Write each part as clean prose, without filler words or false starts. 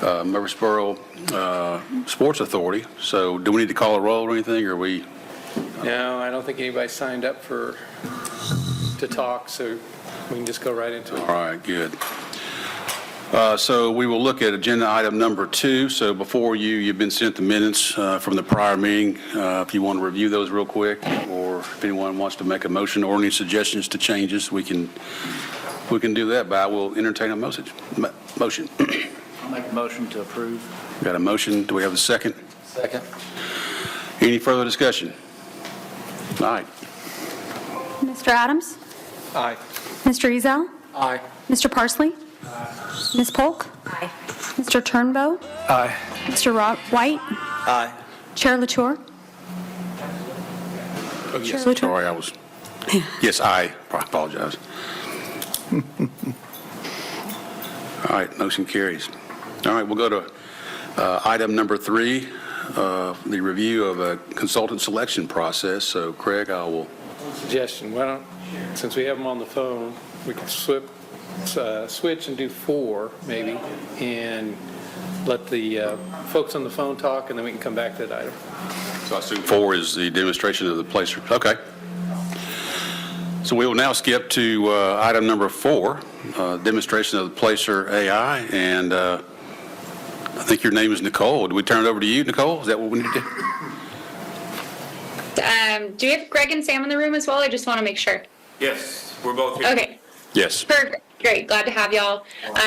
Murfreesboro Sports Authority. So do we need to call a roll or anything, or are we? No, I don't think anybody signed up to talk, so we can just go right into it. All right, good. So we will look at agenda item number 2. So before you've been sent the minutes from the prior meeting. If you want to review those real quick, or if anyone wants to make a motion or any suggestions to changes, we can do that, but I will entertain a motion. I'll make a motion to approve. Got a motion. Do we have a second? Second. Any further discussion? All right. Mr. Adams? Aye. Mr. Ezell? Aye. Mr. Parsley? Ms. Polk? Aye. Mr. Turnbow? Aye. Mr. White? Aye. Chair LaTour? Oh, yes. Chair LaTour? Sorry, I was. Yes, I apologize. All right, motion carries. All right, we'll go to item number 3, the review of a consultant selection process. So, Craig, I will. Suggestion, why don't, since we have them on the phone, we can switch and do 4 maybe, and let the folks on the phone talk, and then we can come back to that item. So I assume 4 is the demonstration of the placer. Okay. So we will now skip to item number 4, demonstration of the placer AI, and I think your name is Nicole. Do we turn it over to you, Nicole? Is that what we need to do? Do we have Greg and Sam in the room as well? I just want to make sure. Yes, we're both here. Okay, Yes. perfect. Great, glad to have y'all.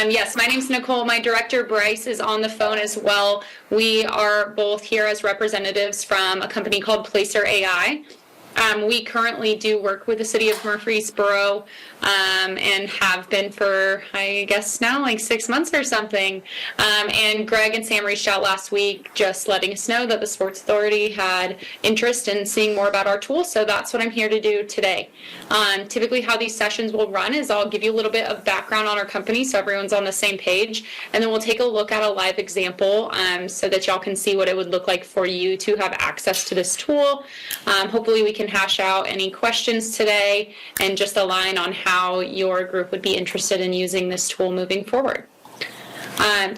Yes, my name's Nicole. My director, Bryce, is on the phone as well. We are both here as representatives from a company called Placer AI. We currently do work with the city of Murfreesboro and have been for, I guess now, like 6 months or something. And Greg and Sam reached out last week just letting us know that the Sports Authority had interest in seeing more about our tool, so that's what I'm here to do today. Typically how these sessions will run is I'll give you a little bit of background on our company so everyone's on the same page, and then we'll take a look at a live example so that y'all can see what it would look like for you to have access to this tool. Hopefully we can hash out any questions today and just align on how your group would be interested in using this tool moving forward.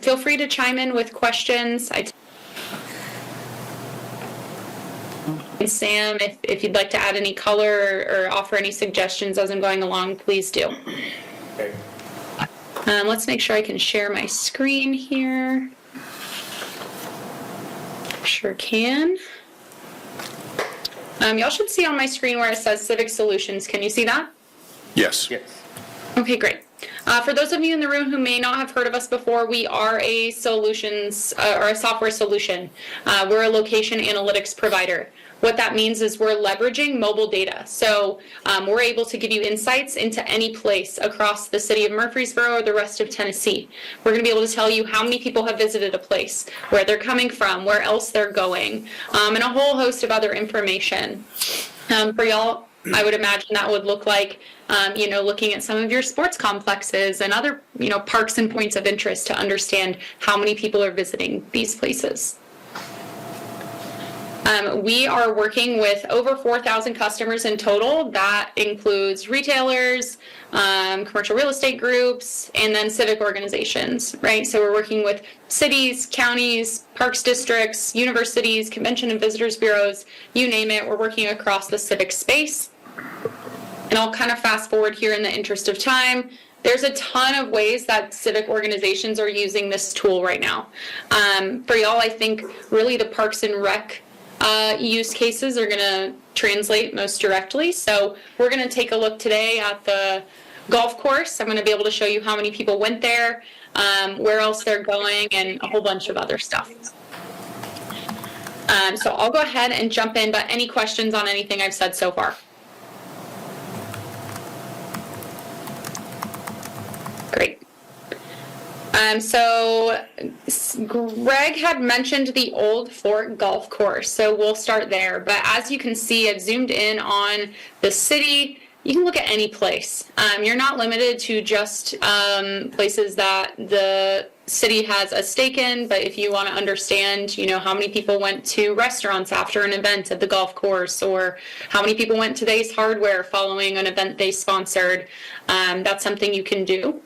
Feel free to chime in with questions. Sam, if you'd like to add any color or offer any suggestions as I'm going along, please do. Okay. Let's make sure I can share my screen here. Sure can. Y'all should see on my screen where it says Civic Solutions. Can you see that? Yes. Yes. Okay, great. For those of you in the room who may not have heard of us before, we are a solutions or a software solution. We're a location analytics provider. What that means is we're leveraging mobile data. So we're able to give you insights into any place across the city of Murfreesboro or the rest of Tennessee. We're going to be able to tell you how many people have visited a place, where they're coming from, where else they're going, and a whole host of other information. For y'all, I would imagine that would look like, looking at some of your sports complexes and other, parks and points of interest to understand how many people are visiting these places. We are working with over 4,000 customers in total. That includes retailers, commercial real estate groups, and then civic organizations, right? So we're working with cities, counties, parks districts, universities, convention and visitors bureaus, you name it. We're working across the civic space. And I'll kind of fast forward here in the interest of time. There's a ton of ways that civic organizations are using this tool right now. For y'all, I think really the Parks and Rec use cases are going to translate most directly. So we're going to take a look today at the golf course. I'm going to be able to show you how many people went there, where else they're going, and a whole bunch of other stuff. So I'll go ahead and jump in, but any questions on anything I've said so far? Great. So Greg had mentioned the Old Fort Golf Course, so we'll start there. But as you can see, I've zoomed in on the city. You can look at any place. You're not limited to just places that the city has a stake in, but if you want to understand, how many people went to restaurants after an event at the golf course, or how many people went to Ace Hardware following an event they sponsored, that's something you can do.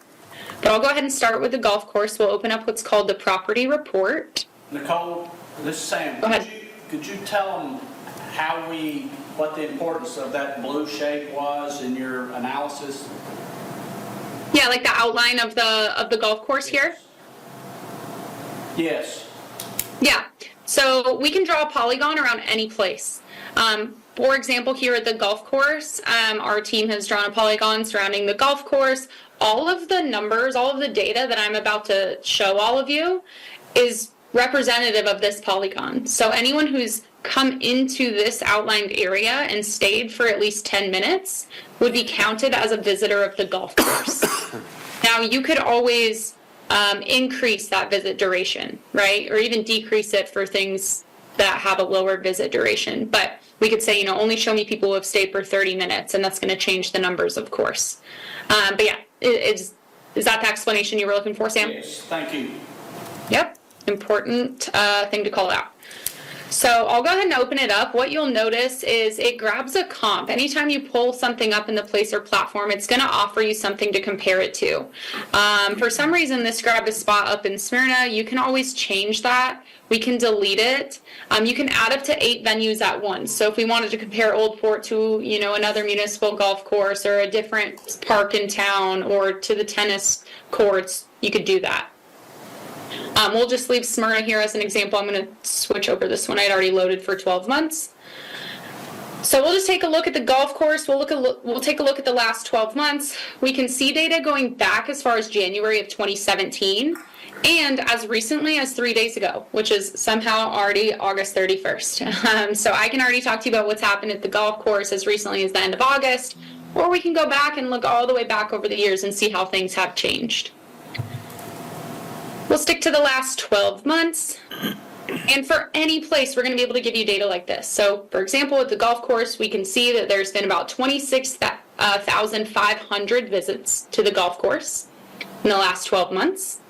But I'll go ahead and start with the golf course. We'll open up what's called the property report. Nicole, this is Sam. Go ahead. Could you tell them what the importance of that blue shape was in your analysis? Yeah, like the outline of the golf course here. Yes. Yeah, so we can draw a polygon around any place. For example, here at the golf course, our team has drawn a polygon surrounding the golf course. All of the numbers, all of the data that I'm about to show all of you is representative of this polygon. So anyone who's come into this outlined area and stayed for at least 10 minutes would be counted as a visitor of the golf course. Now, you could always increase that visit duration, right? Or even decrease it for things that have a lower visit duration. But we could say, only show me people who have stayed for 30 minutes, and that's going to change the numbers, of course. But yeah, is that the explanation you were looking for, Sam? Yes, thank you. Yep, important thing to call out. So I'll go ahead and open it up. What you'll notice is it grabs a comp. Anytime you pull something up in the Placer platform, it's going to offer you something to compare it to. For some reason, this grabbed a spot up in Smyrna. You can always change that. We can delete it. You can add up to 8 venues at once. So if we wanted to compare Old Port to, another municipal golf course or a different park in town or to the tennis courts, you could do that. We'll just leave Smyrna here as an example. I'm going to switch over this one. I'd already loaded for 12 months. So we'll just take a look at the golf course. We'll take a look at the last 12 months. We can see data going back as far as January of 2017 and as recently as 3 days ago, which is somehow already August 31st. So I can already talk to you about what's happened at the golf course as recently as the end of August, or we can go back and look all the way back over the years and see how things have changed. We'll stick to the last 12 months. And for any place, we're going to be able to give you data like this. So, for example, at the golf course, we can see that there's been about 26,500 visits to the golf course in the last 12 months.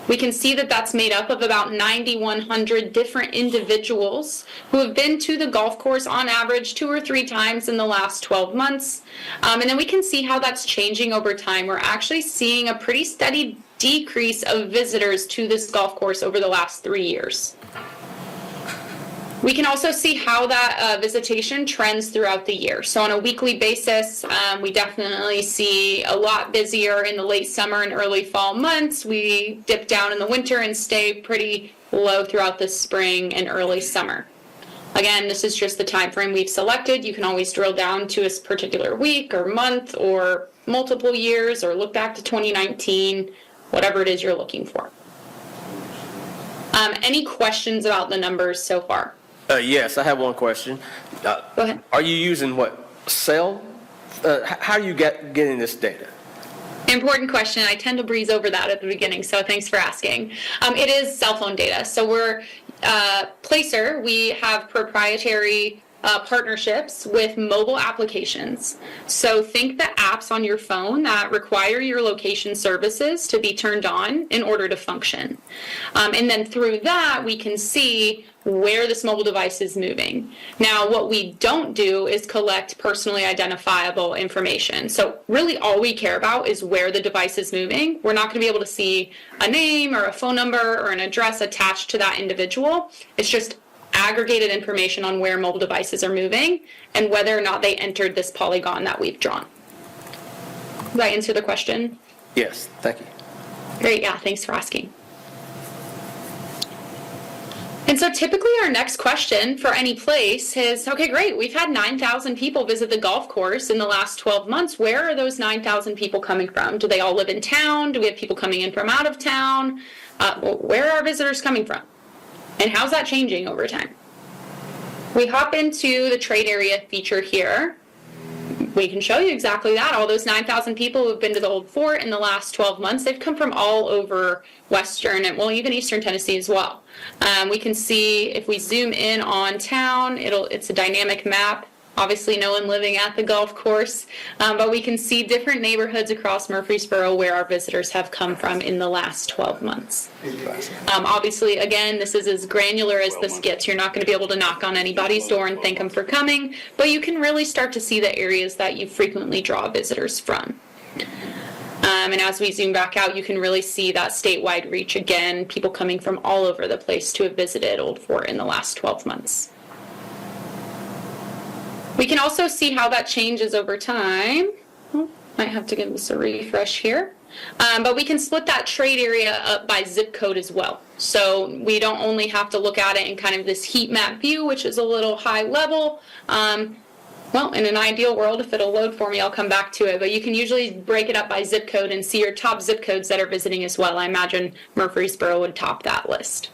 We can see that that's made up of about 9,100 different individuals who have been to the golf course on average 2 or 3 times in the last 12 months. And then we can see how that's changing over time. We're actually seeing a pretty steady decrease of visitors to this golf course over the last 3 years. We can also see how that visitation trends throughout the year. So on a weekly basis, we definitely see a lot busier in the late summer and early fall months. We dip down in the winter and stay pretty low throughout the spring and early summer. Again, this is just the time frame we've selected. You can always drill down to a particular week or month or multiple years or look back to 2019, whatever it is you're looking for. Any questions about the numbers so far? Yes, I have one question. Go ahead. Are you using Excel? How are you getting this data? Important question. I tend to breeze over that at the beginning, so thanks for asking. It is cell phone data. So we're Placer. We have proprietary partnerships with mobile applications. So think the apps on your phone that require your location services to be turned on in order to function. And then through that, we can see where this mobile device is moving. Now, what we don't do is collect personally identifiable information. So really all we care about is where the device is moving. We're not going to be able to see a name or a phone number or an address attached to that individual. It's just aggregated information on where mobile devices are moving and whether or not they entered this polygon that we've drawn. Did I answer the question? Yes, thank you. Great, yeah, thanks for asking. And so typically our next question for any place is, okay, great, we've had 9,000 people visit the golf course in the last 12 months. Where are those 9,000 people coming from? Do they all live in town? Do we have people coming in from out of town? Where are our visitors coming from? And how's that changing over time? We hop into the trade area feature here. We can show you exactly that. All those 9,000 people who have been to the Old Fort in the last 12 months, they've come from all over Western and, well, even Eastern Tennessee as well. We can see if we zoom in on town, it's a dynamic map. Obviously, no one living at the golf course, but we can see different neighborhoods across Murfreesboro where our visitors have come from in the last 12 months. Obviously, again, this is as granular as this gets. You're not going to be able to knock on anybody's door and thank them for coming, but you can really start to see the areas that you frequently draw visitors from. And as we zoom back out, you can really see that statewide reach again, people coming from all over the place to have visited Old Fort in the last 12 months. We can also see how that changes over time. Oh, might have to give this a refresh here. But we can split that trade area up by zip code as well. So we don't only have to look at it in kind of this heat map view, which is a little high level. Well, in an ideal world, if it'll load for me, I'll come back to it. But you can usually break it up by zip code and see your top zip codes that are visiting as well. I imagine Murfreesboro would top that list.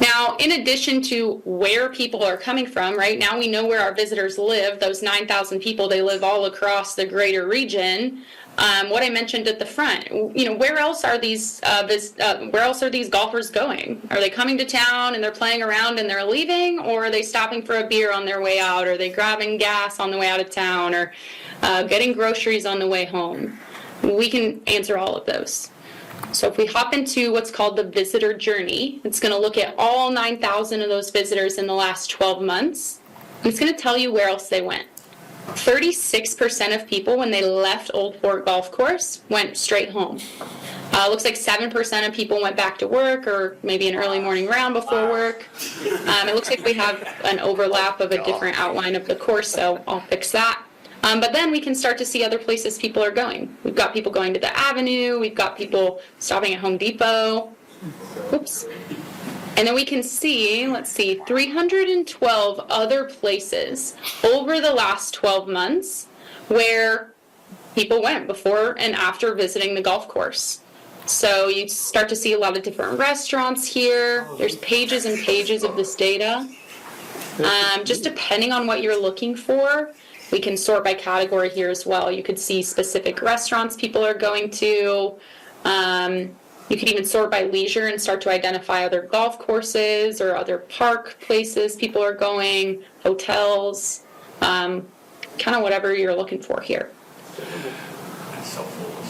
Now, in addition to where people are coming from, right now we know where our visitors live. Those 9,000 people, they live all across the greater region. What I mentioned at the front, where else are these golfers going? Are they coming to town and they're playing around and they're leaving, or are they stopping for a beer on their way out? Are they grabbing gas on the way out of town, or getting groceries on the way home? We can answer all of those. So if we hop into what's called the visitor journey, it's going to look at all 9,000 of those visitors in the last 12 months. It's going to tell you where else they went. 36% of people, when they left Old Fort Golf Course, went straight home. Looks like 7% of people went back to work, or maybe an early morning round before work. It looks like we have an overlap of a different outline of the course, so I'll fix that. But then we can start to see other places people are going. We've got people going to the Avenue. We've got people stopping at Home Depot. Oops. And then we can see, 312 other places over the last 12 months where people went before and after visiting the golf course. So you start to see a lot of different restaurants here. There's pages and pages of this data. Just depending on what you're looking for, we can sort by category here as well. You could see specific restaurants people are going to. You could even sort by leisure and start to identify other golf courses or other park places people are going, hotels, kind of whatever you're looking for here.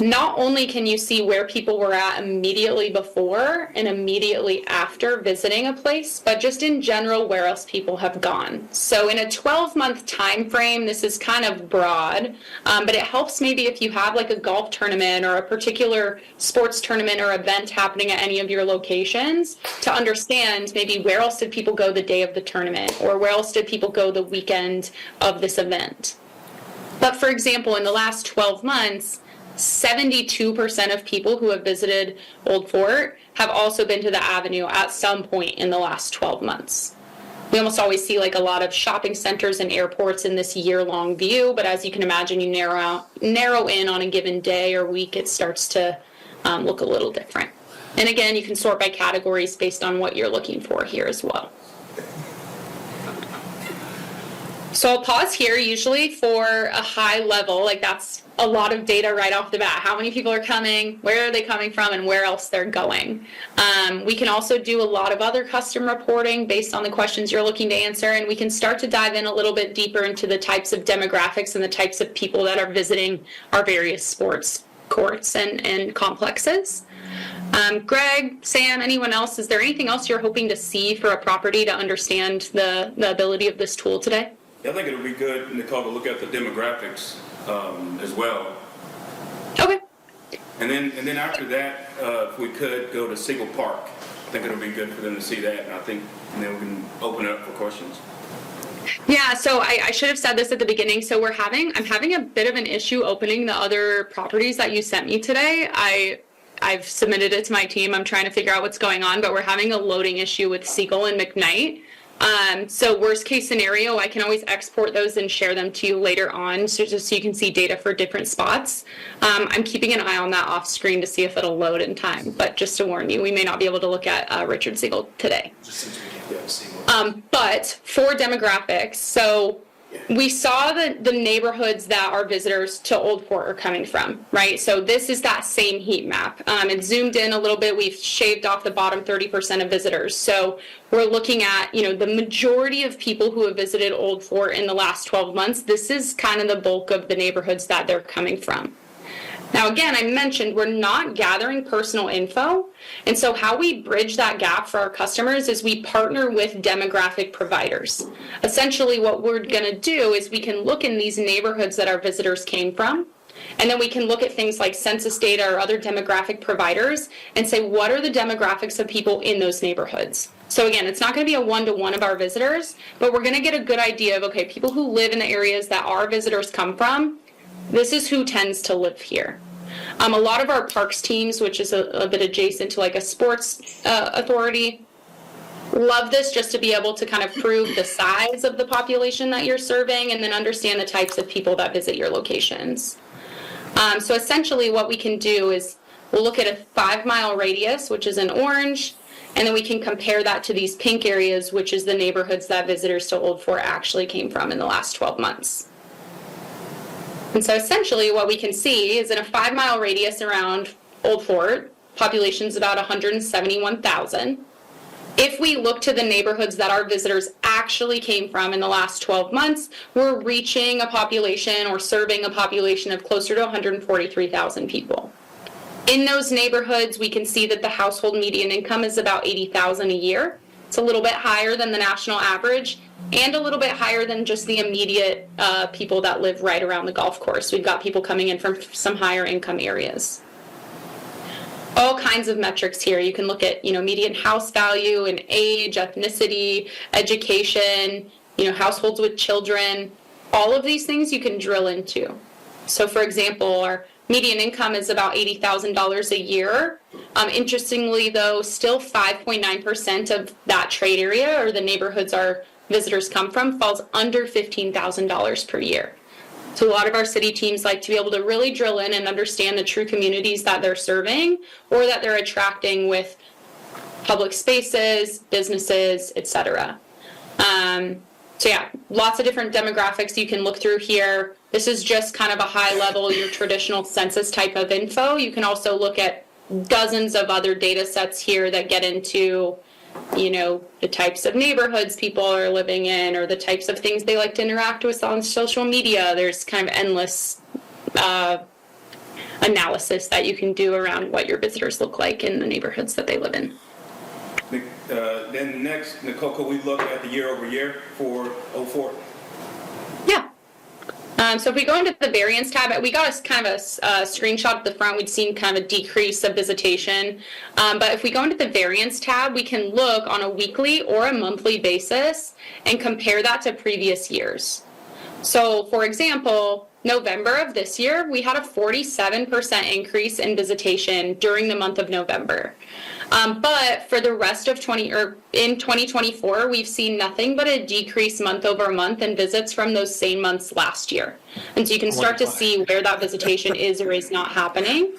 Not only can you see where people were at immediately before and immediately after visiting a place, but just in general where else people have gone. So in a 12-month time frame, this is kind of broad, but it helps maybe if you have like a golf tournament or a particular sports tournament or event happening at any of your locations to understand maybe where else did people go the day of the tournament, or where else did people go the weekend of this event. But for example, in the last 12 months, 72% of people who have visited Old Fort have also been to the Avenue at some point in the last 12 months. We almost always see like a lot of shopping centers and airports in this year-long view, but as you can imagine, you narrow in on a given day or week, it starts to look a little different. And again, you can sort by categories based on what you're looking for here as well. So I'll pause here usually for a high level, like that's a lot of data right off the bat. How many people are coming, where are they coming from, and where else they're going. We can also do a lot of other custom reporting based on the questions you're looking to answer, and we can start to dive in a little bit deeper into the types of demographics and the types of people that are visiting our various sports courts and complexes. Greg, Sam, anyone else, is there anything else you're hoping to see for a property to understand the ability of this tool today? I think it would be good, Nicole, to look at the demographics as well. Okay. And then after that, if we could go to Siegel Park, I think it would be good for them to see that, and then we can open it up for questions. Yeah, so I should have said this at the beginning. So I'm having a bit of an issue opening the other properties that you sent me today. I've submitted it to my team. I'm trying to figure out what's going on, but we're having a loading issue with Siegel and McKnight. So worst case scenario, I can always export those and share them to you later on, so just so you can see data for different spots. I'm keeping an eye on that off screen to see if it'll load in time, but just to warn you, we may not be able to look at Richard Siegel today. But for demographics, so we saw the neighborhoods that our visitors to Old Fort are coming from, right? So this is that same heat map. It's zoomed in a little bit. We've shaved off the bottom 30% of visitors. So we're looking at, the majority of people who have visited Old Fort in the last 12 months. This is kind of the bulk of the neighborhoods that they're coming from. Now, again, I mentioned we're not gathering personal info, and so how we bridge that gap for our customers is we partner with demographic providers. Essentially, what we're going to do is we can look in these neighborhoods that our visitors came from, And then we can look at things like census data or other demographic providers and say, what are the demographics of people in those neighborhoods? So again, it's not going to be a one-to-one of our visitors, but we're going to get a good idea of, okay, people who live in the areas that our visitors come from, this is who tends to live here. A lot of our parks teams, which is a bit adjacent to like a sports authority, love this just to be able to kind of prove the size of the population that you're serving and then understand the types of people that visit your locations. So essentially what we can do is we'll look at a 5-mile radius, which is in orange, and then we can compare that to these pink areas, which is the neighborhoods that visitors to Old Fort actually came from in the last 12 months. And so essentially what we can see is in a 5-mile radius around Old Fort, population's about 171,000. If we look to the neighborhoods that our visitors actually came from in the last 12 months, we're reaching a population or serving a population of closer to 143,000 people. In those neighborhoods, we can see that the household median income is about $80,000 a year. It's a little bit higher than the national average and a little bit higher than just the immediate people that live right around the golf course. We've got people coming in from some higher income areas. All kinds of metrics here. You can look at, median house value and age, ethnicity, education, households with children. All of these things you can drill into. So for example, our median income is about $80,000 a year. Interestingly though, still 5.9% of that trade area or the neighborhoods our visitors come from falls under $15,000 per year. So a lot of our city teams like to be able to really drill in and understand the true communities that they're serving or that they're attracting with public spaces, businesses, etc. So yeah, lots of different demographics you can look through here. This is just kind of a high level, your traditional census type of info. You can also look at dozens of other data sets here that get into, the types of neighborhoods people are living in or the types of things they like to interact with on social media. There's kind of endless analysis that you can do around what your visitors look like in the neighborhoods that they live in. Then next, Nicole, could we look at the year over year for 04? Yeah. So if we go into the variance tab, we got a kind of a screenshot at the front. We'd seen kind of a decrease of visitation. But if we go into the variance tab, we can look on a weekly or a monthly basis and compare that to previous years. So for example, November of this year, we had a 47% increase in visitation during the month of November. But for the rest of in 2024, we've seen nothing but a decrease month over month in visits from those same months last year. And so you can start to see where that visitation is or is not happening.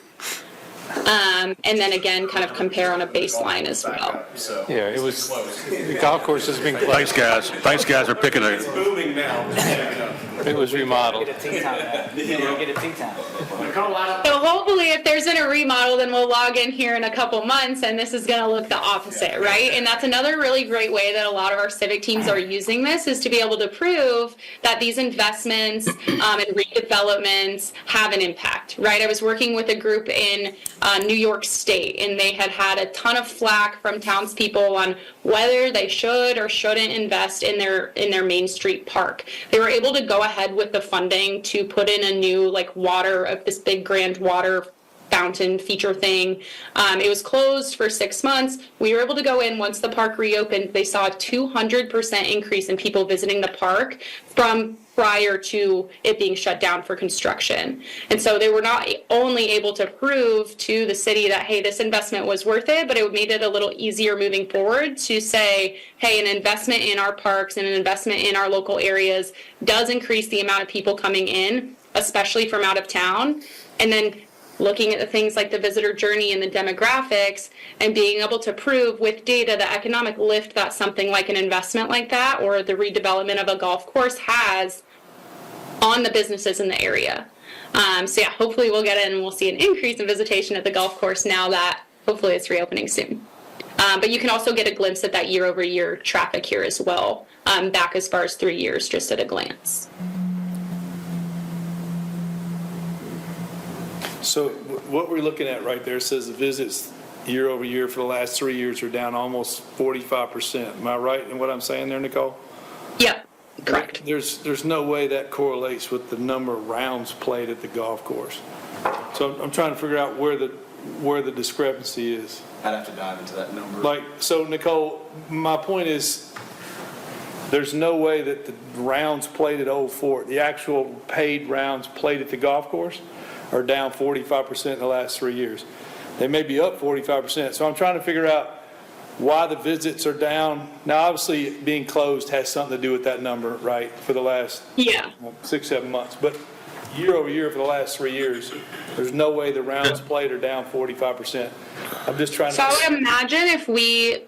And then again, kind of compare on a baseline as well. Yeah, it was, the golf course has been Thanks, guys. Thanks, guys, for picking a. Booming now. It was remodeled. Get a tea time. So hopefully if there's been a remodel, then we'll log in here in a couple months and this is going to look the opposite, right? And that's another really great way that a lot of our civic teams are using this is to be able to prove that these investments and redevelopments have an impact, right? I was working with a group in New York State and they had a ton of flack from townspeople on whether they should or shouldn't invest in their Main Street park. They were able to go ahead with the funding to put in a new water of this big grand water fountain feature thing. It was closed for 6 months. We were able to go in once the park reopened. They saw a 200% increase in people visiting the park from prior to it being shut down for construction. And so they were not only able to prove to the city that, hey, this investment was worth it, but it made it a little easier moving forward to say, hey, an investment in our parks and an investment in our local areas does increase the amount of people coming in, especially from out of town. And then looking at the things like the visitor journey and the demographics and being able to prove with data the economic lift that something like an investment like that or the redevelopment of a golf course has on the businesses in the area. So yeah, hopefully we'll get in and we'll see an increase in visitation at the golf course now that hopefully it's reopening soon. But you can also get a glimpse at that year over year traffic here as well, back as far as 3 years just at a glance. So what we're looking at right there says the visits year over year for the last 3 years are down almost 45%. Am I right in what I'm saying there, Nicole? Yep. Correct. There's no way that correlates with the number of rounds played at the golf course. So I'm trying to figure out where the discrepancy is. I'd have to dive into that number. Like, so Nicole, my point is, there's no way that the rounds played at Old Fort, the actual paid rounds played at the golf course, are down 45% in the last 3 years. They may be up 45%. So I'm trying to figure out why the visits are down. Now, obviously, being closed has something to do with that number, right, for the last Yeah. 6-7 months. But year over year for the last 3 years, there's no way the rounds played are down 45%. I'm just trying to. So I would imagine if we.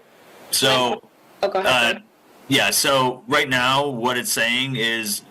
So, Oh, go ahead. yeah, so right now what it's saying is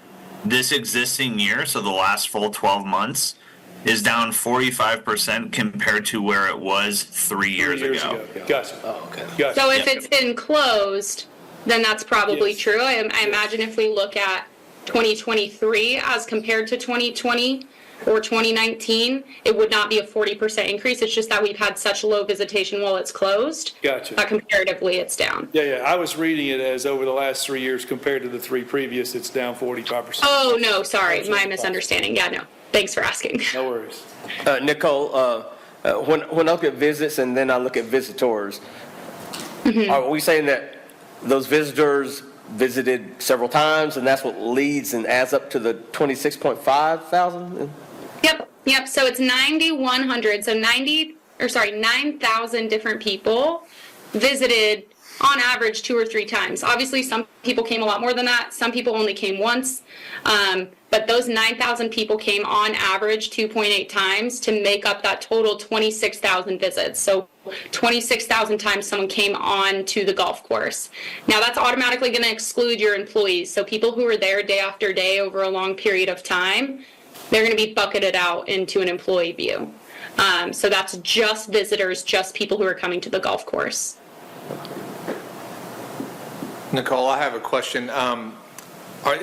this existing year, so the last full 12 months, is down 45% compared to where it was 3 years ago. Gotcha. Oh, okay. Gotcha. So if it's been closed, then that's probably Yes. true. I imagine if we look at 2023 as compared to 2020 or 2019, it would not be a 40% increase. It's just that we've had such low visitation while it's closed. Gotcha. That comparatively it's down. Yeah, I was reading it as over the last 3 years compared to the 3 previous, it's down 45%. Oh, no, sorry, my misunderstanding. Yeah, no, thanks for asking. No worries. Nicole, when I look at visits and then I look at visitors, are we saying that those visitors visited several times and that's what leads and adds up to the 26.5 thousand? Yep, so it's 9,100, so 9,000 different people visited on average 2 or 3 times. Obviously, some people came a lot more than that. Some people only came once. But those 9,000 people came on average 2.8 times to make up that total 26,000 visits. So 26,000 times someone came on to the golf course. Now that's automatically going to exclude your employees. So people who are there day after day over a long period of time, they're going to be bucketed out into an employee view. So that's just visitors, just people who are coming to the golf course. Nicole, I have a question.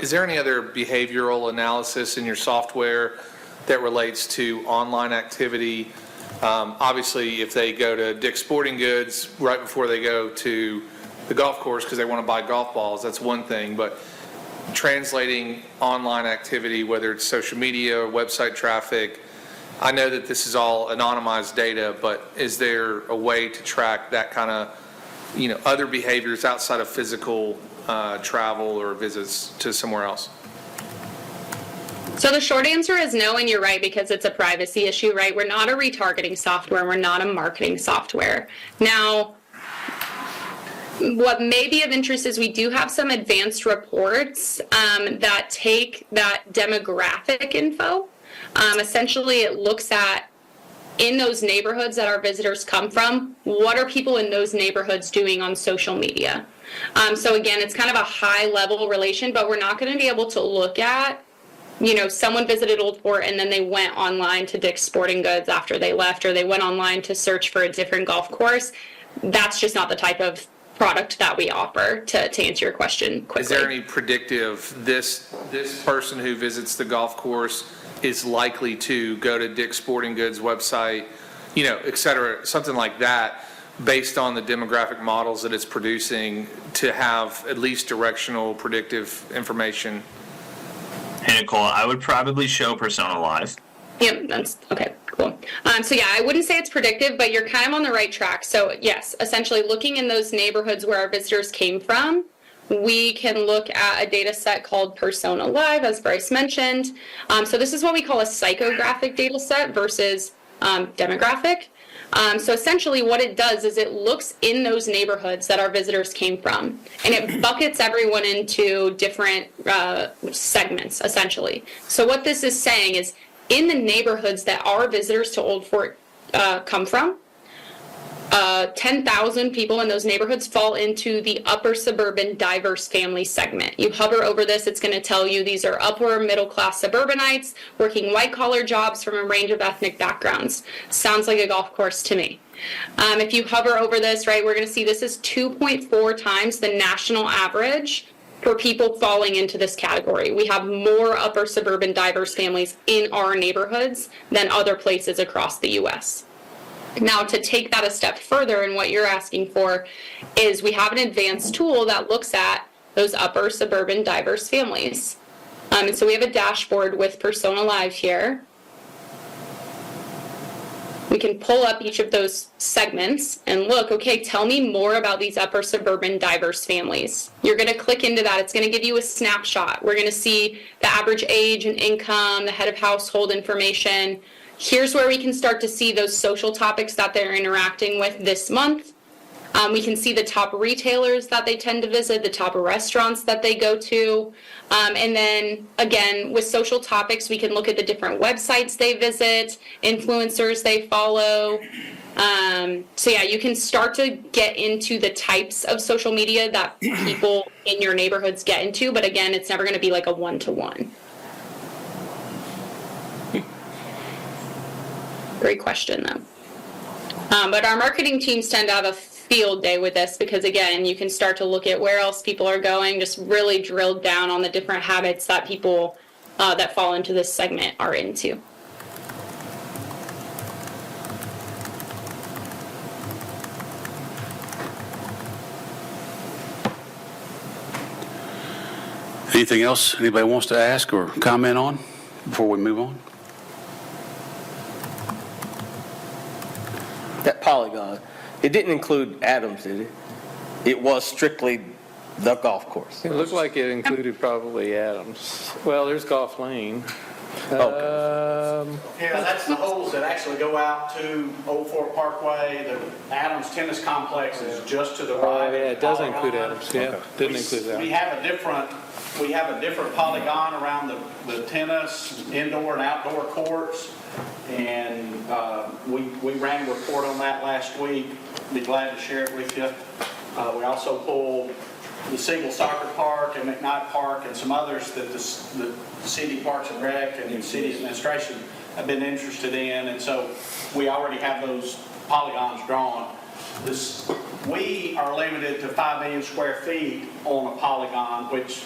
Is there any other behavioral analysis in your software that relates to online activity? Obviously, if they go to Dick's Sporting Goods right before they go to the golf course because they want to buy golf balls, that's one thing. But translating online activity, whether it's social media or website traffic, I know that this is all anonymized data, but is there a way to track that kind of, other behaviors outside of physical travel or visits to somewhere else? So the short answer is no, and you're right, because it's a privacy issue, right? We're not a retargeting software. We're not a marketing software. Now, what may be of interest is we do have some advanced reports that take that demographic info. Essentially, it looks at, in those neighborhoods that our visitors come from, what are people in those neighborhoods doing on social media? So again, it's kind of a high-level relation, but we're not going to be able to look at, someone visited Old Fort and then they went online to Dick's Sporting Goods after they left, or they went online to search for a different golf course. That's just not the type of product that we offer, to answer your question quickly. Is there any predictive, this person who visits the golf course is likely to go to Dick's Sporting Goods website, et cetera, something like that, based on the demographic models that it's producing, to have at least directional predictive information? Hey, Nicole, I would probably show Persona Live. Yep, that's okay, cool. So yeah, I wouldn't say it's predictive, but you're kind of on the right track. So yes, essentially looking in those neighborhoods where our visitors came from, we can look at a data set called Persona Live, as Bryce mentioned. So this is what we call a psychographic data set versus demographic. So essentially what it does is it looks in those neighborhoods that our visitors came from, and it buckets everyone into different segments, essentially. So what this is saying is, in the neighborhoods that our visitors to Old Fort come from, 10,000 people in those neighborhoods fall into the upper suburban diverse family segment. You hover over this, it's going to tell you these are upper middle class suburbanites working white collar jobs from a range of ethnic backgrounds. Sounds like a golf course to me. If you hover over this, right, we're going to see this is 2.4 times the national average for people falling into this category. We have more upper suburban diverse families in our neighborhoods than other places across the U.S. Now, to take that a step further, and what you're asking for is we have an advanced tool that looks at those upper suburban diverse families. And so we have a dashboard with Persona Live here. We can pull up each of those segments and look, okay, tell me more about these upper suburban diverse families. You're going to click into that. It's going to give you a snapshot. We're going to see the average age and income, the head of household information. Here's where we can start to see those social topics that they're interacting with this month. We can see the top retailers that they tend to visit, the top restaurants that they go to. And then, again, with social topics, we can look at the different websites they visit, influencers they follow. So yeah, you can start to get into the types of social media that people in your neighborhoods get into. But again, it's never going to be like a one-to-one. Great question, though. But our marketing teams tend to have a field day with this because, again, you can start to look at where else people are going, just really drill down on the different habits that people that fall into this segment are into. Anything else anybody wants to ask or comment on before we move on? That polygon, it didn't include Adams, did it? It was strictly the golf course. It looked like it included probably Adams. Well, there's Golf Lane. Okay. Yeah, that's the holes that actually go out to Old Fort Parkway. The Adams Tennis Complex is just to the right. Oh, yeah, it does include Polygon. Adams, yeah. Didn't include that. We have a different polygon around the tennis, indoor and outdoor courts. And we ran a report on that last week. Be glad to share it with you. We also pulled the Siegel Soccer Park and McKnight Park and some others that the City Parks and Rec and the City Administration have been interested in. And so we already have those polygons drawn. We are limited to 5 million square feet on a polygon, which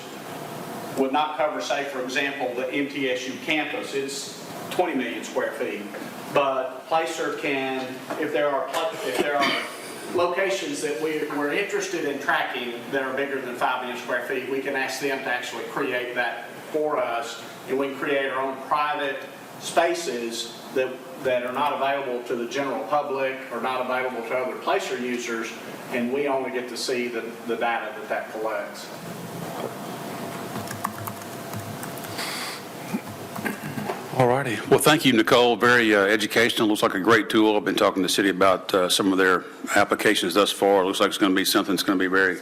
would not cover, say, for example, the MTSU campus. It's 20 million square feet. But Placer can, if there are locations that we're interested in tracking that are bigger than 5 million square feet, we can ask them to actually create that for us, and we can create our own private spaces that are not available to the general public or not available to other Placer users, and we only get to see the data that collects. All righty. Well, thank you, Nicole. Very educational. Looks like a great tool. I've been talking to the city about some of their applications thus far. It looks like it's going to be something that's going to be very,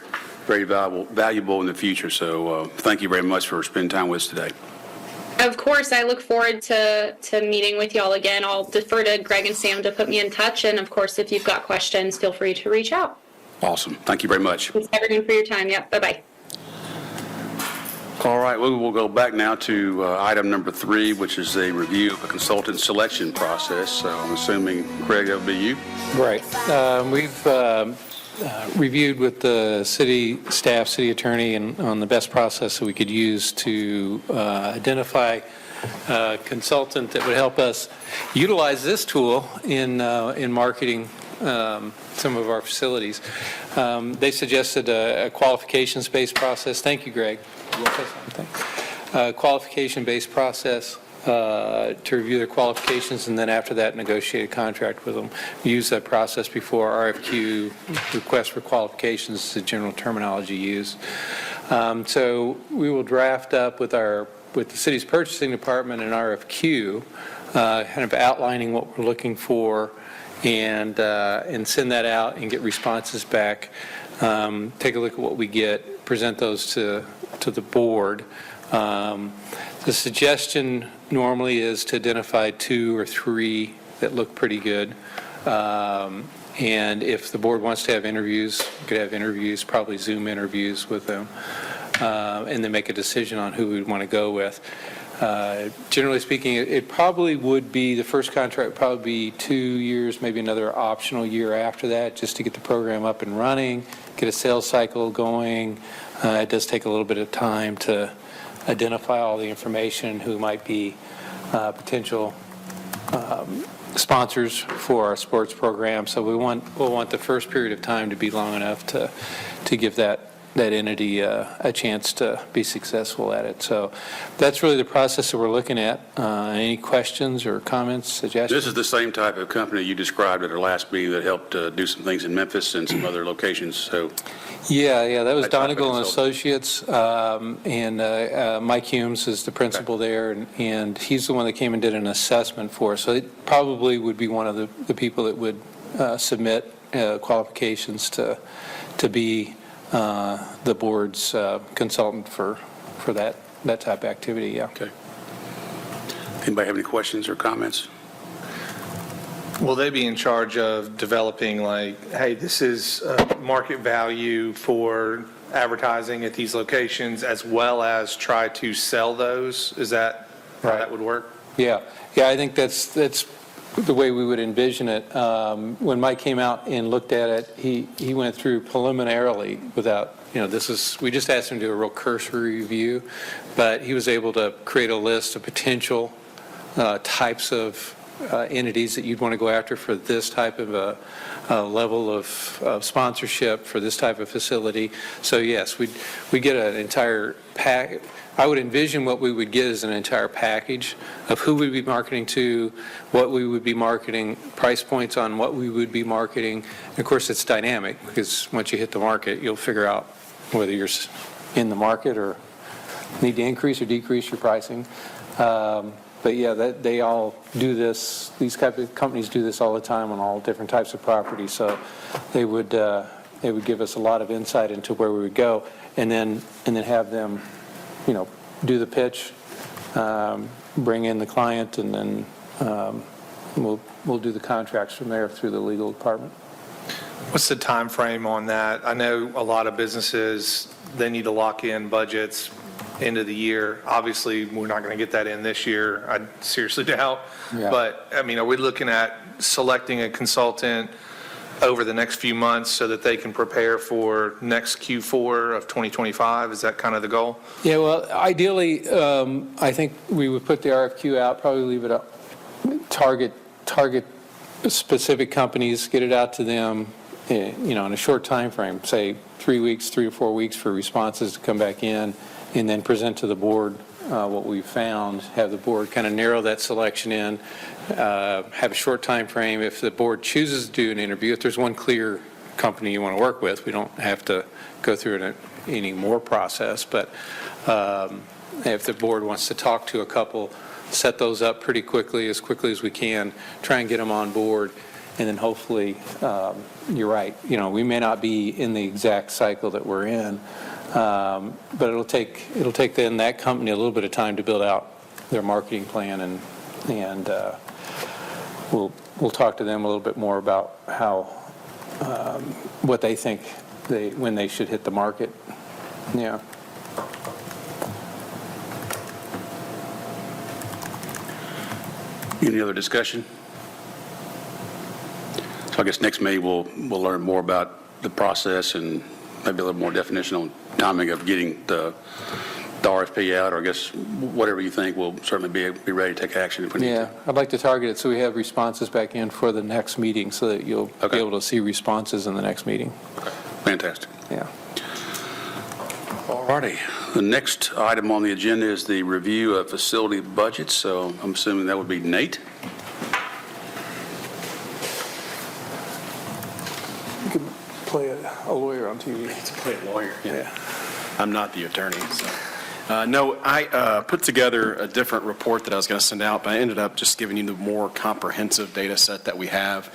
very valuable in the future. So thank you very much for spending time with us today. Of course, I look forward to meeting with y'all again. I'll defer to Greg and Sam to put me in touch. And of course, if you've got questions, feel free to reach out. Awesome. Thank you very much. Thanks everyone for your time. Yep. Bye-bye. All right, we will go back now to item number 3, which is a review of the consultant selection process. So I'm assuming, Craig, that would be you? Right. We've reviewed with the city staff, city attorney, and on the best process that we could use to identify a consultant that would help us utilize this tool in marketing some of our facilities. They suggested a qualifications-based process. Thank you, Greg. Qualification-based process to review their qualifications, and then after that, negotiate a contract with them. We use that process before RFQ, request for qualifications, is the general terminology used. So we will draft up with the city's purchasing department an RFQ, kind of outlining what we're looking for, and send that out and get responses back. Take a look at what we get, present those to the board. The suggestion normally is to identify 2 or 3 that look pretty good. And if the board wants to have interviews, we could have interviews, probably Zoom interviews with them, and then make a decision on who we'd want to go with. Generally speaking, it probably would be, the first contract would probably be 2 years, maybe another optional year after that, just to get the program up and running, get a sales cycle going. It does take a little bit of time to identify all the information, who might be potential sponsors for our sports program. So we'll want the first period of time to be long enough to give that entity a chance to be successful at it. So that's really the process that we're looking at. Any questions or comments, suggestions? This is the same type of company you described at our last meeting that helped do some things in Memphis and some other locations, so. Yeah, that was That type of Donegal and consultant. Associates, and Mike Humes is the principal there, and he's the one that came and did an assessment for us. So it probably would be one of the people that would submit qualifications to be the board's consultant for that type of activity, yeah. Okay. Anybody have any questions or comments? Will they be in charge of developing like, hey, this is market value for advertising at these locations, as well as try to sell those? Is that how that would work? Yeah, I think that's the way we would envision it. When Mike came out and looked at it, he went through preliminarily without, we just asked him to do a real cursory review, but he was able to create a list of potential types of entities that you'd want to go after for this type of a level of sponsorship for this type of facility. So yes, we get an entire pack. I would envision what we would get as an entire package of who we'd be marketing to, what we would be marketing, price points on what we would be marketing. And of course, it's dynamic because once you hit the market, you'll figure out whether you're in the market or need to increase or decrease your pricing. But yeah, they all do this. These type of companies do this all the time on all different types of properties. So they would give us a lot of insight into where we would go, and then have them, do the pitch, bring in the client, and then we'll do the contracts from there through the legal department. What's the time frame on that? I know a lot of businesses, they need to lock in budgets end of the year. Obviously, we're not going to get that in this year. I seriously doubt. Yeah. But, are we looking at selecting a consultant over the next few months so that they can prepare for next Q4 of 2025? Is that kind of the goal? Yeah, well, ideally, I think we would put the RFQ out, probably leave it up, target specific companies, get it out to them, in a short time frame, say 3 to 4 weeks for responses to come back in, and then present to the board what we've found, have the board kind of narrow that selection in, have a short time frame. If the board chooses to do an interview, if there's one clear company you want to work with, we don't have to go through any more process. But if the board wants to talk to a couple, set those up pretty quickly as we can, try and get them on board, and then hopefully, you're right, we may not be in the exact cycle that we're in, but it'll take then that company a little bit of time to build out their marketing plan, and we'll talk to them a little bit more about how what they think when they should hit the market. Yeah. Any other discussion? So I guess next May we'll learn more about the process and maybe a little more definition on timing of getting the RFP out, or I guess whatever you think, we'll certainly be ready to take action if we need to. Yeah, I'd like to target it so we have responses back in for the next meeting so that you'll be able to see responses in the next meeting. Okay. Fantastic. Yeah. All righty. The next item on the agenda is the review of facility budgets, so I'm assuming that would be Nate. You could play a lawyer on TV. To play a lawyer, yeah. I'm not the attorney, so. No, I put together a different report that I was going to send out, but I ended up just giving you the more comprehensive data set that we have.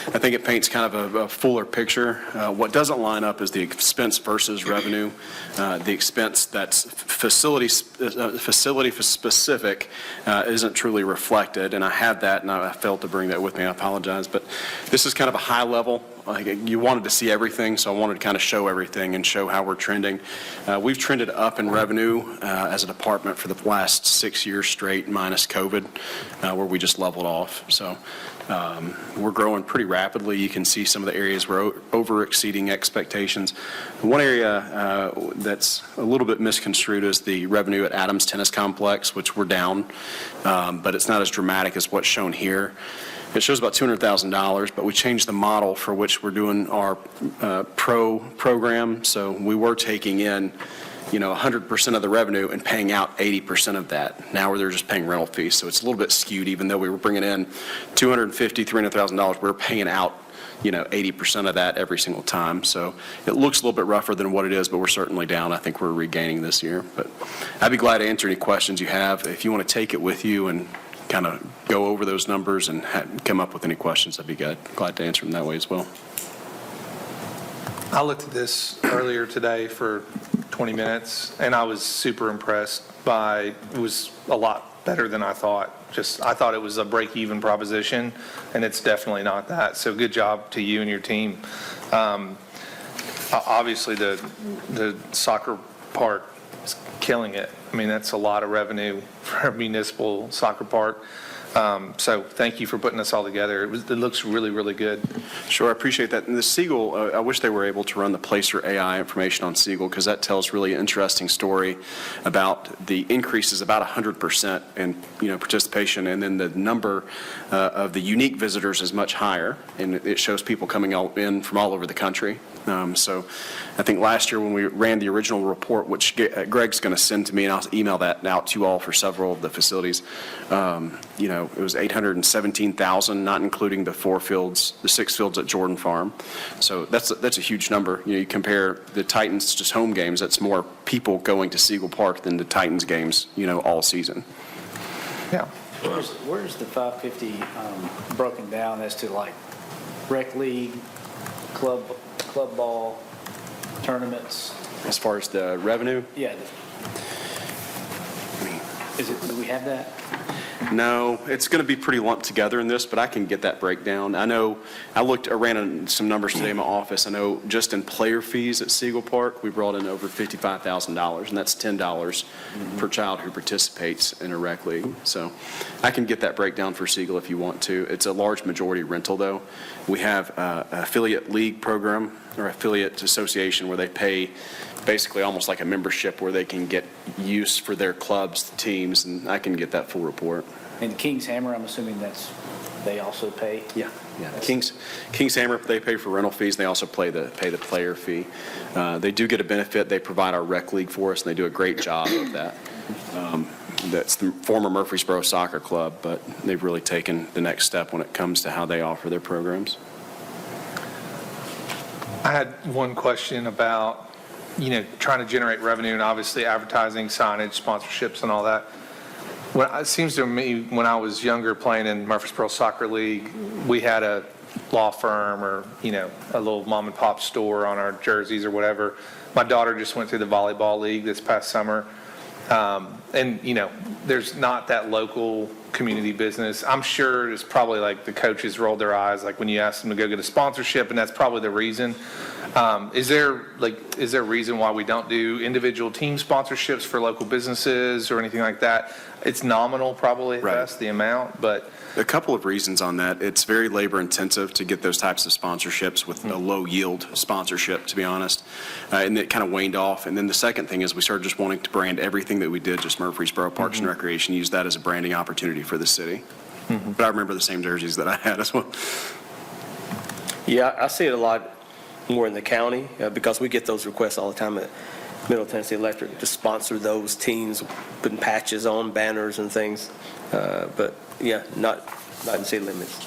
I think it paints kind of a fuller picture. What doesn't line up is the expense versus revenue. The expense that's facility specific isn't truly reflected, and I had that, and I failed to bring that with me. I apologize, but this is kind of a high level. You wanted to see everything, so I wanted to kind of show everything and show how we're trending. We've trended up in revenue as a department for the last 6 years straight, minus COVID, where we just leveled off. So we're growing pretty rapidly. You can see some of the areas we're over exceeding expectations. One area that's a little bit misconstrued is the revenue at Adams Tennis Complex, which we're down, but it's not as dramatic as what's shown here. It shows about $200,000, but we changed the model for which we're doing our pro program. So we were taking in 100% of the revenue and paying out 80% of that. Now they're just paying rental fees, so it's a little bit skewed. Even though we were bringing in $250,000, $300,000, we're paying out 80% of that every single time. So it looks a little bit rougher than what it is, but we're certainly down. I think we're regaining this year. But I'd be glad to answer any questions you have. If you want to take it with you and kind of go over those numbers and come up with any questions, I'd be glad to answer them that way as well. I looked at this earlier today for 20 minutes, and I was super impressed by, it was a lot better than I thought. I thought it was a break-even proposition, and it's definitely not that. So good job to you and your team. Obviously, the soccer park is killing it. I mean, that's a lot of revenue for a municipal soccer park. So thank you for putting this all together. It looks really, really good. Sure, I appreciate that. And the Siegel, I wish they were able to run the Placer AI information on Siegel, because that tells really an interesting story about the increase is about 100% in participation, and then the number of the unique visitors is much higher, and it shows people coming in from all over the country. So I think last year when we ran the original report, which Greg's going to send to me, and I'll email that out to you all for several of the facilities, it was 817,000, not including the 6 fields at Jordan Farm. So that's a huge number. You compare the Titans just home games, that's more people going to Siegel Park than the Titans games, all season. Yeah. Where's the 550 broken down as to like rec league, club ball, tournaments? As far as the revenue? Yeah. Do we have that? No, it's going to be pretty lumped together in this, but I can get that breakdown. I know I ran some numbers today in my office. I know just in player fees at Siegel Park, we brought in over $55,000, and that's $10 per child who participates in a rec league. So I can get that breakdown for Siegel if you want to. It's a large majority rental, though. We have an affiliate league program or affiliate association where they pay basically almost like a membership where they can get use for their clubs, teams, and I can get that full report. And King's Hammer, I'm assuming they also pay? Yeah. King's Hammer, they pay for rental fees. They also pay the player fee. They do get a benefit. They provide our rec league for us, and they do a great job of that. That's the former Murfreesboro Soccer Club, but they've really taken the next step when it comes to how they offer their programs. I had one question about, trying to generate revenue and obviously advertising, signage, sponsorships, and all that. It seems to me when I was younger playing in Murfreesboro Soccer League, we had a law firm or, a little mom and pop store on our jerseys or whatever. My daughter just went through the volleyball league this past summer. And, there's not that local community business. I'm sure it's probably like the coaches rolled their eyes like when you ask them to go get a sponsorship, and that's probably the reason. Is there a reason why we don't do individual team sponsorships for local businesses or anything like that? It's nominal probably at best, the amount, but. A couple of reasons on that. It's very labor intensive to get those types of sponsorships with a low yield sponsorship, to be honest. And it kind of waned off. And then the second thing is we started just wanting to brand everything that we did, just Murfreesboro Parks and Recreation, use that as a branding opportunity for the city. But I remember the same jerseys that I had as well. Yeah, I see it a lot more in the county because we get those requests all the time at Middle Tennessee Electric to sponsor those teams, putting patches on banners and things. But yeah, not in city limits.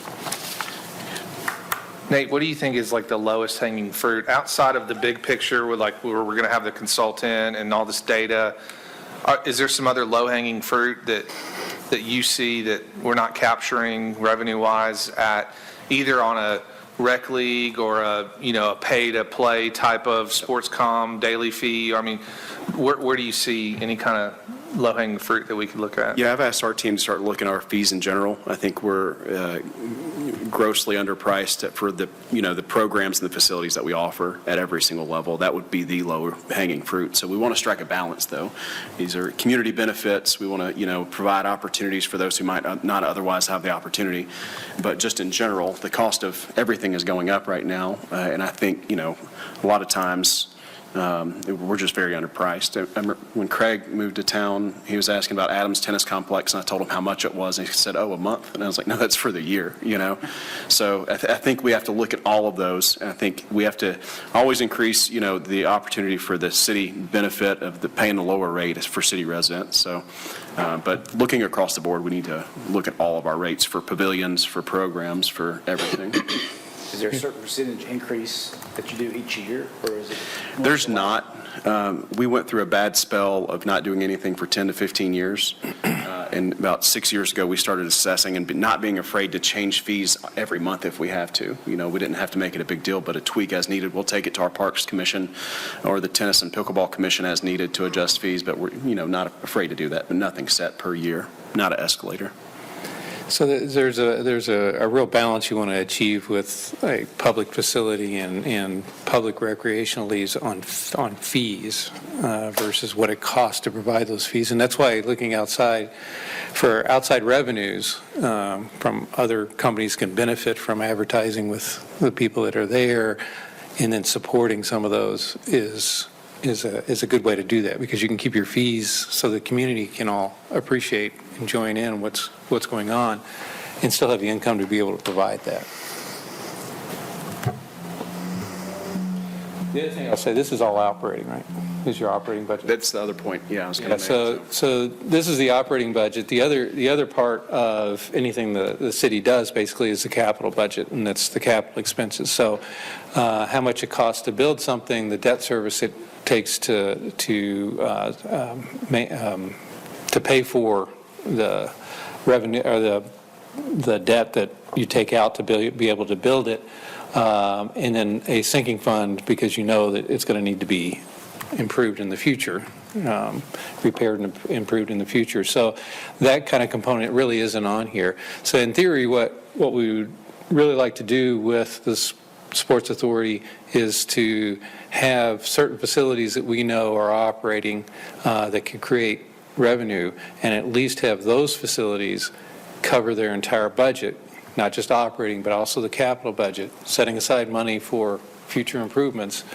Nate, what do you think is like the lowest hanging fruit outside of the big picture with like where we're going to have the consultant and all this data? Is there some other low hanging fruit that you see that we're not capturing revenue wise at either on a rec league or a pay to play type of sports comm daily fee? I mean, where do you see any kind of low hanging fruit that we could look at? Yeah, I've asked our team to start looking at our fees in general. I think we're grossly underpriced for the programs and the facilities that we offer at every single level. That would be the low hanging fruit. So we want to strike a balance, though. These are community benefits. We want to provide opportunities for those who might not otherwise have the opportunity. But just in general, the cost of everything is going up right now, and I think a lot of times We're just very underpriced. I remember when Craig moved to town, he was asking about Adams Tennis Complex, and I told him how much it was, and he said, oh, a month? And I was like, no, that's for the year, you know? So I think we have to look at all of those, and I think we have to always increase, you know, the opportunity for the city benefit of the paying the lower rate for city residents. So, but looking across the board, we need to look at all of our rates for pavilions, for programs, for everything. Is there a certain percentage increase that you do each year, or is it? There's not. We went through a bad spell of not doing anything for 10 to 15 years. And about 6 years ago, we started assessing and not being afraid to change fees every month if we have to. You know, we didn't have to make it a big deal, but a tweak as needed. We'll take it to our Parks Commission or the Tennis and Pickleball Commission as needed to adjust fees, but we're, you know, not afraid to do that, but nothing set per year, not an escalator. So there's a real balance you want to achieve with a public facility and public recreational leagues on fees versus what it costs to provide those fees. And that's why looking outside for outside revenues from other companies can benefit from advertising with the people that are there, and then supporting some of those is a good way to do that, because you can keep your fees so the community can all appreciate and join in what's going on and still have the income to be able to provide that. The other thing I'll say, this is all operating, right? This is your operating budget. That's the other point, yeah, I was going Yeah, to make. so this is the operating budget. The other part of anything the city does basically is the capital budget, and that's the capital expenses. So how much it costs to build something, the debt service it takes to pay for the revenue or the debt that you take out to be able to build it, and then a sinking fund because you know that it's going to need to be improved in the future, repaired and improved in the future. So that kind of component really isn't on here. So in theory, what we would really like to do with this Sports Authority is to have certain facilities that we know are operating that can create revenue, and at least have those facilities cover their entire budget, not just operating, but also the capital budget, setting aside money for future improvements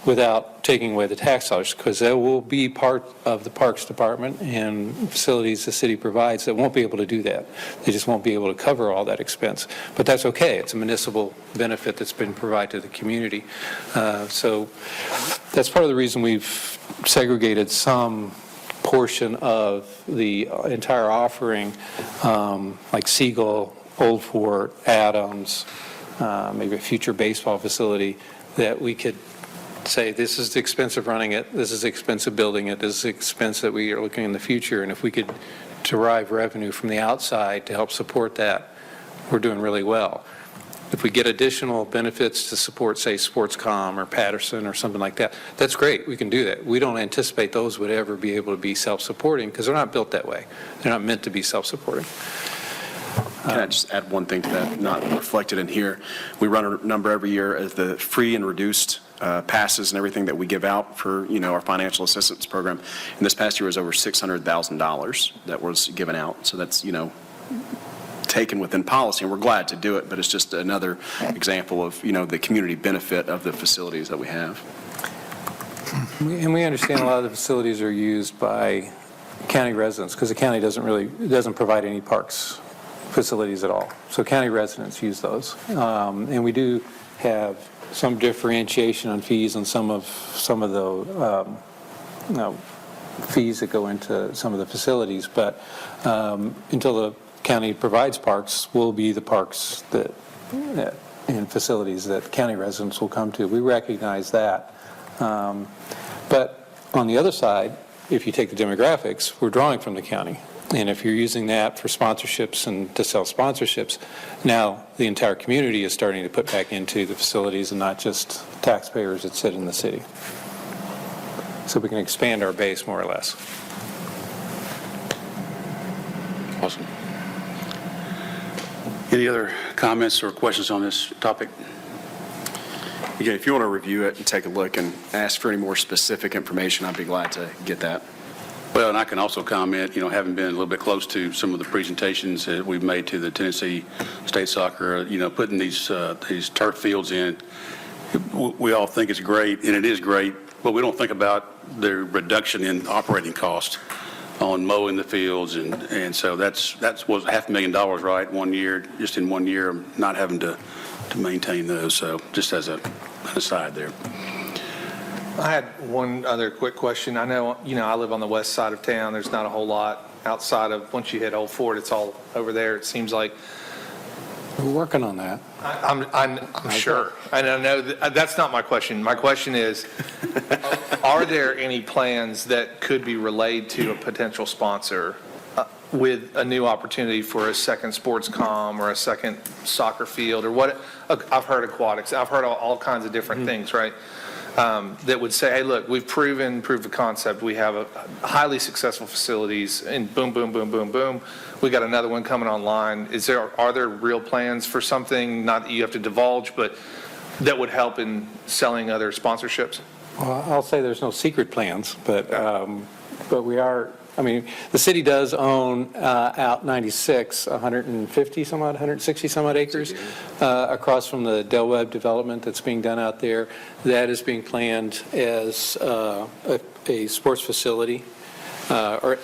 without taking away the tax dollars, because there will be part of the Parks Department and facilities the city provides that won't be able to do that. They just won't be able to cover all that expense. But that's okay. It's a municipal benefit that's been provided to the community. So that's part of the reason we've segregated some portion of the entire offering, like Siegel, Old Fort, Adams, maybe a future baseball facility, that we could say this is the expense of running it, this is the expense of building it, this is the expense that we are looking in the future, and if we could derive revenue from the outside to help support that, we're doing really well. If we get additional benefits to support, say, Sportscom or Patterson or something like that, that's great, we can do that. We don't anticipate those would ever be able to be self-supporting because they're not built that way. They're not meant to be self-supporting. Can I just add one thing to that, not reflected in here? We run a number every year of the free and reduced passes and everything that we give out for, you know, our financial assistance program. And this past year was over $600,000 that was given out. So that's, you know, taken within policy, and we're glad to do it, but it's just another example of, you know, the community benefit of the facilities that we have. And we understand a lot of the facilities are used by county residents because the county doesn't provide any parks facilities at all. So county residents use those. And we do have some differentiation on fees on some of the fees that go into some of the facilities, but until the county provides parks, will be the parks that and facilities that county residents will come to. We recognize that. But on the other side, if you take the demographics, we're drawing from the county. And if you're using that for sponsorships and to sell sponsorships, now the entire community is starting to put back into the facilities and not just taxpayers that sit in the city. So we can expand our base more or less. Awesome. Any other comments or questions on this topic? Again, if you want to review it and take a look and ask for any more specific information, I'd be glad to get that. Well, and I can also comment, you know, having been a little bit close to some of the presentations that we've made to the Tennessee State Soccer, you know, putting these turf fields in we all think it's great, and it is great, but we don't think about the reduction in operating cost on mowing the fields, and so that was $500,000, right, 1 year, just in 1 year, not having to maintain those, so just as an aside there. I had one other quick question. I know, I live on the west side of town. There's not a whole lot outside of, once you hit Old Fort, it's all over there, it seems like. We're working on that. I'm sure. And I know that's not my question. My question is, are there any plans that could be relayed to a potential sponsor with a new opportunity for a second sports comm or a second soccer field or what? I've heard aquatics. I've heard all kinds of different things, right? That would say, hey, look, we've proved the concept. We have a highly successful facilities, and boom, boom, boom, boom, boom. We got another one coming online. Are there real plans for something, not that you have to divulge, but that would help in selling other sponsorships? Well, I'll say there's no secret plans, but we are, the city does own out 96, 150 some odd, 160 some odd acres across from the Del Webb development that's being done out there. That is being planned as a sports facility, or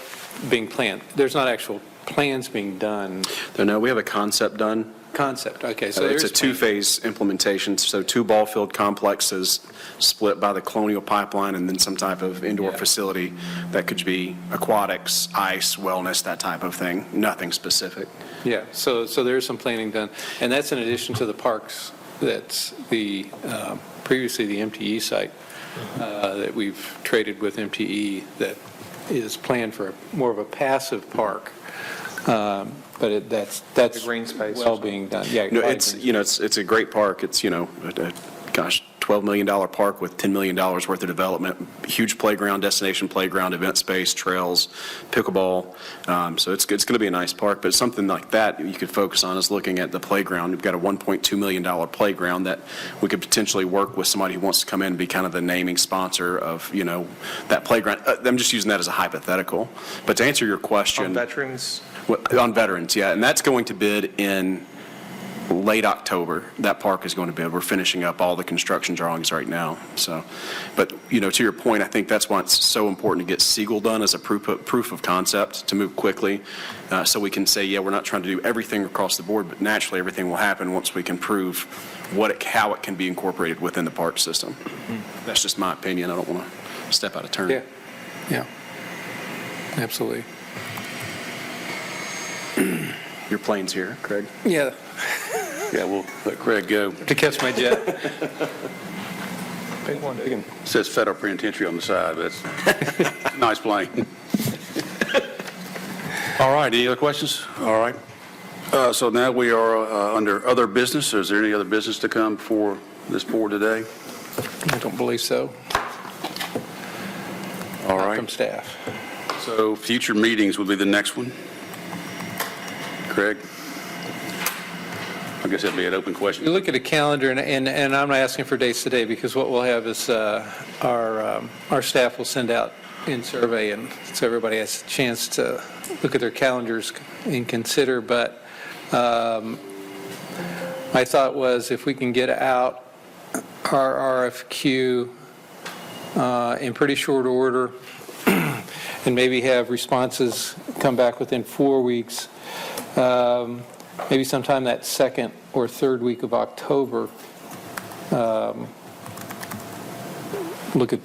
being planned. There's not actual plans being done. No, we have a concept done. Concept, okay. So It's a two-phase implementation, so 2 ball field complexes split by the Colonial Pipeline and then some type of indoor facility that could be aquatics, ice, wellness, that type of thing, nothing specific. Yeah, so there is some planning done, and that's in addition to the parks. That's the previously the MTE site that we've traded with MTE that is planned for more of a passive park. But that's The green space. well being done. Yeah, No, it's a great park. It's, $12 million park with $10 million worth of development, huge playground, destination playground, event space, trails, pickleball. So it's going to be a nice park, but something like that you could focus on is looking at the playground. We've got a $1.2 million playground that we could potentially work with somebody who wants to come in and be kind of the naming sponsor of, that playground. I'm just using that as a hypothetical. But to answer your question. On veterans? On veterans, yeah. And that's going to bid in late October. That park is going to bid. We're finishing up all the construction drawings right now. So, but, to your point, I think that's why it's so important to get Siegel done as a proof of concept to move quickly. So we can say, yeah, we're not trying to do everything across the board, but naturally everything will happen once we can prove how it can be incorporated within the park system. That's just my opinion. I don't want to step out of turn. Yeah, absolutely. Your plane's here, Craig. Yeah, Yeah, we'll let Craig go. to catch my jet. Big one. It says Federal Penitentiary on the side, but it's a nice plane. All right, any other questions? All right. So now we are under other business. Is there any other business to come before this board today? I don't believe so. All Not right. from staff. So future meetings will be the next one. Craig? I guess that'd be an open question. You look at a calendar, and I'm not asking for dates today, because what we'll have is our staff will send out in survey, and so everybody has a chance to look at their calendars and consider. But my thought was, if we can get out our RFQ in pretty short order, and maybe have responses come back within 4 weeks, maybe sometime that second or third week of October, look at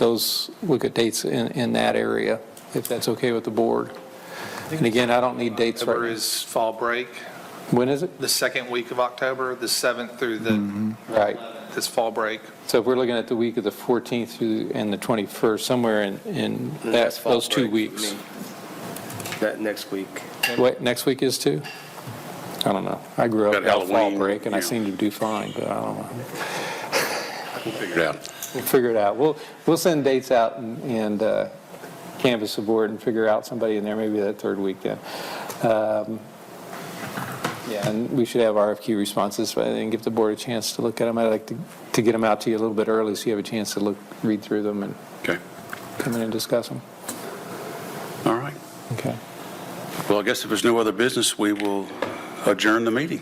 dates in that area, if that's okay with the board. And again, I don't need dates right October now. is fall break. When is it? The second week of October, the 7th through the Right. this fall break. So if we're looking at the week of the 14th through and the 21st, somewhere in That's fall those 2 break, weeks. That next week. What, next week is too? I don't know. I grew up Got without fall Halloween, break, and I yeah. seem to do fine, but I don't know. We'll figure it out. We'll figure it out. We'll send dates out and canvass the board and figure out somebody in there, maybe that third week then. Yeah, and we should have RFQ responses and give the board a chance to look at them. I'd like to get them out to you a little bit early so you have a chance to read through them and Okay. come in and discuss them. All right. Okay. Well, I guess if there's no other business, we will adjourn the meeting.